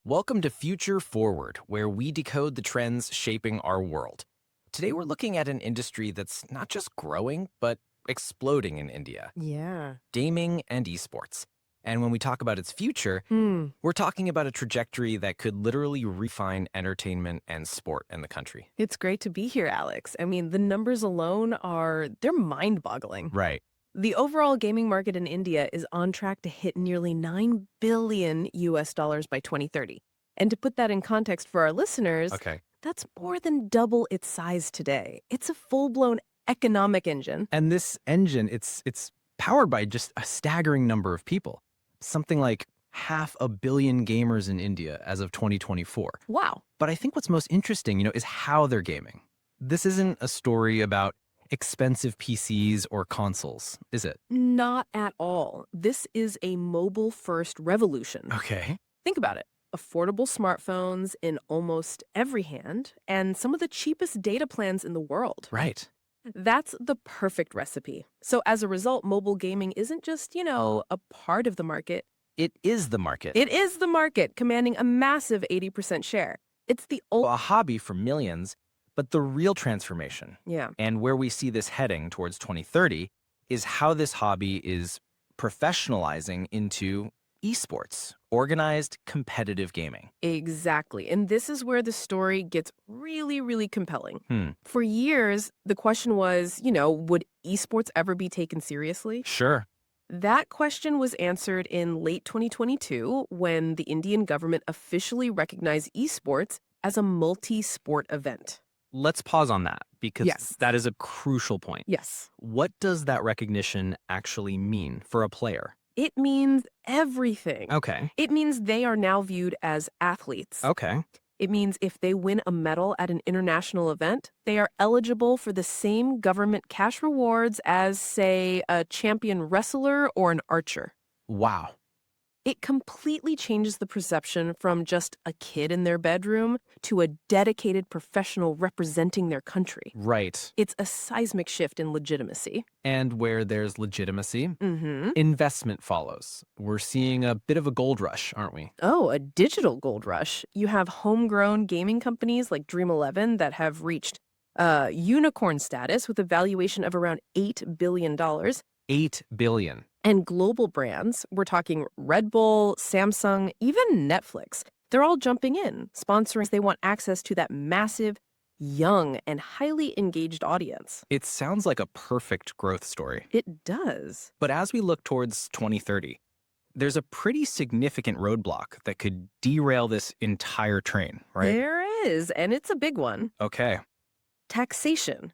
Welcome to Future Forward, where we decode the trends shaping our world. Today we're looking at an industry that's not just growing, but exploding in India, Yeah. gaming and esports. And when we talk about its future, Hmm. we're talking about a trajectory that could literally refine entertainment and sport in the country. It's great to be here, Alex. I mean, the numbers alone they're mind-boggling. Right. The overall gaming market in India is on track to hit nearly 9 billion US dollars by 2030. And to put that in context for our listeners, Okay. that's more than double its size today. It's a full-blown economic engine. And this engine, it's powered by just a staggering number of people. Something like 500 million gamers in India as of 2024. Wow. But I think what's most interesting, is how they're gaming. This isn't a story about expensive PCs or consoles, is it? Not at all. This is a mobile-first revolution. Okay. Think about it. Affordable smartphones in almost every hand, and some of the cheapest data plans in the world. Right. That's the perfect recipe. So as a result, mobile gaming isn't just, a part of the market. It is the market. It is the market, commanding a massive 80% share. It's the old... A hobby for millions, but the real transformation, Yeah, and where we see this heading towards 2030, is how this hobby is professionalizing into esports, organized competitive gaming. exactly. And this is where the story gets really, really compelling. Hmm. For years, the question was, would esports ever be taken seriously? Sure. That question was answered in late 2022 when the Indian government officially recognized esports as a multi-sport event. Let's pause on that because Yes. that is a crucial point. Yes. What does that recognition actually mean for a player? It means everything. Okay. It means they are now viewed as athletes. Okay. It means if they win a medal at an international event, they are eligible for the same government cash rewards as, say, a champion wrestler or an archer. Wow. It completely changes the perception from just a kid in their bedroom to a dedicated professional representing their country. Right. It's a seismic shift in legitimacy. And where there's legitimacy, Mm-hmm. investment follows. We're seeing a bit of a gold rush, aren't we? Oh, a digital gold rush. You have homegrown gaming companies like Dream11 that have reached unicorn status with a valuation of around $8 billion. 8 billion. And global brands, we're talking Red Bull, Samsung, even Netflix, they're all jumping in, sponsoring. They want access to that massive, young, and highly engaged audience. It sounds like a perfect growth story. It does. But as we look towards 2030, there's a pretty significant roadblock that could derail this entire train, right? There is, and it's a big one. Okay. Taxation.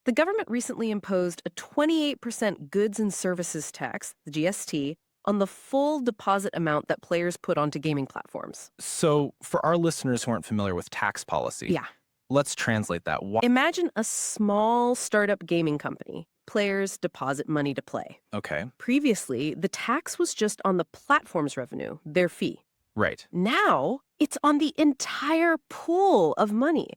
The government recently imposed a 28% goods and services tax, the GST, on the full deposit amount that players put onto gaming platforms. So for our listeners who aren't familiar with tax policy, Yeah. let's translate that. Imagine a small startup gaming company. Players deposit money to play. Okay. Previously, the tax was just on the platform's revenue, their fee. Right. Now, it's on the entire pool of money.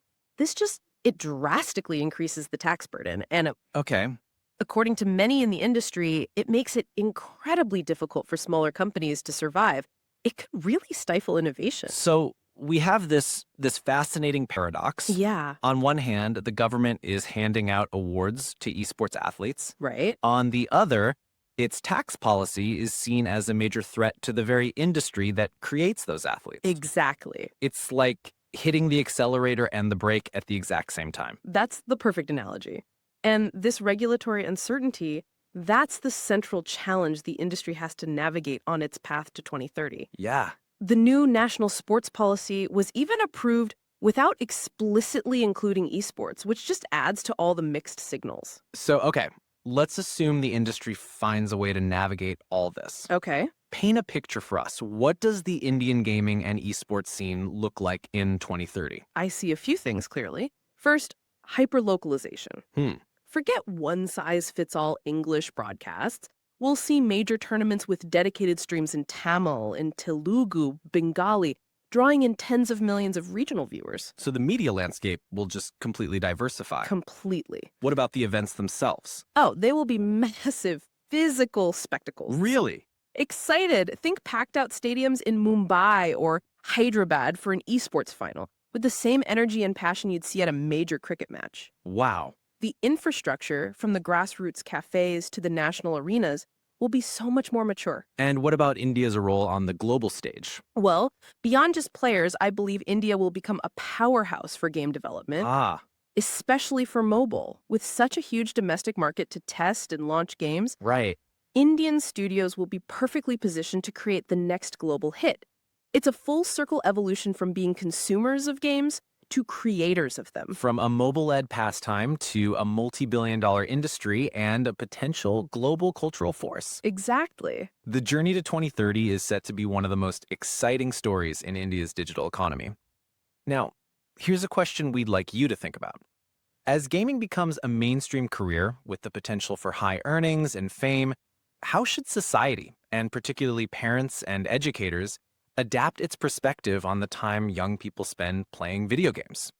It drastically increases the tax burden. And Okay. according to many in the industry, it makes it incredibly difficult for smaller companies to survive. It could really stifle innovation. So we have this fascinating paradox. Yeah, On one hand, the government is handing out awards to esports athletes. right? On the other, its tax policy is seen as a major threat to the very industry that creates those athletes. Exactly. It's like hitting the accelerator and the brake at the exact same time. That's the perfect analogy. And this regulatory uncertainty, that's the central challenge the industry has to navigate on its path to 2030. Yeah. The new national sports policy was even approved without explicitly including esports, which just adds to all the mixed signals. So, okay, let's assume the industry finds a way to navigate all this. Okay. Paint a picture for us. What does the Indian gaming and esports scene look like in 2030? I see a few things clearly. First, hyperlocalization. Forget one-size-fits-all English broadcasts. We'll see major tournaments with dedicated streams in Tamil, in Telugu, Bengali, drawing in tens of millions of regional viewers. So the media landscape will just completely diversify. Completely. What about the events themselves? Oh, they will be massive physical spectacles. Really? Excited! Think packed out stadiums in Mumbai or Hyderabad for an esports final, with the same energy and passion you'd see at a major cricket match. Wow. The infrastructure, from the grassroots cafes to the national arenas, will be so much more mature. And what about India's role on the global stage? Well, beyond just players, I believe India will become a powerhouse for game development, Ah, especially for mobile. With such a huge domestic market to test and launch games, right. Indian studios will be perfectly positioned to create the next global hit. It's a full circle evolution from being consumers of games to creators of them. From a mobile-led pastime to a multi-billion-dollar industry and a potential global cultural force. Exactly. The journey to 2030 is set to be one of the most exciting stories in India's digital economy. Now, here's a question we'd like you to think about. As gaming becomes a mainstream career with the potential for high earnings and fame, how should society, and particularly parents and educators, adapt its perspective on the time young people spend playing video games?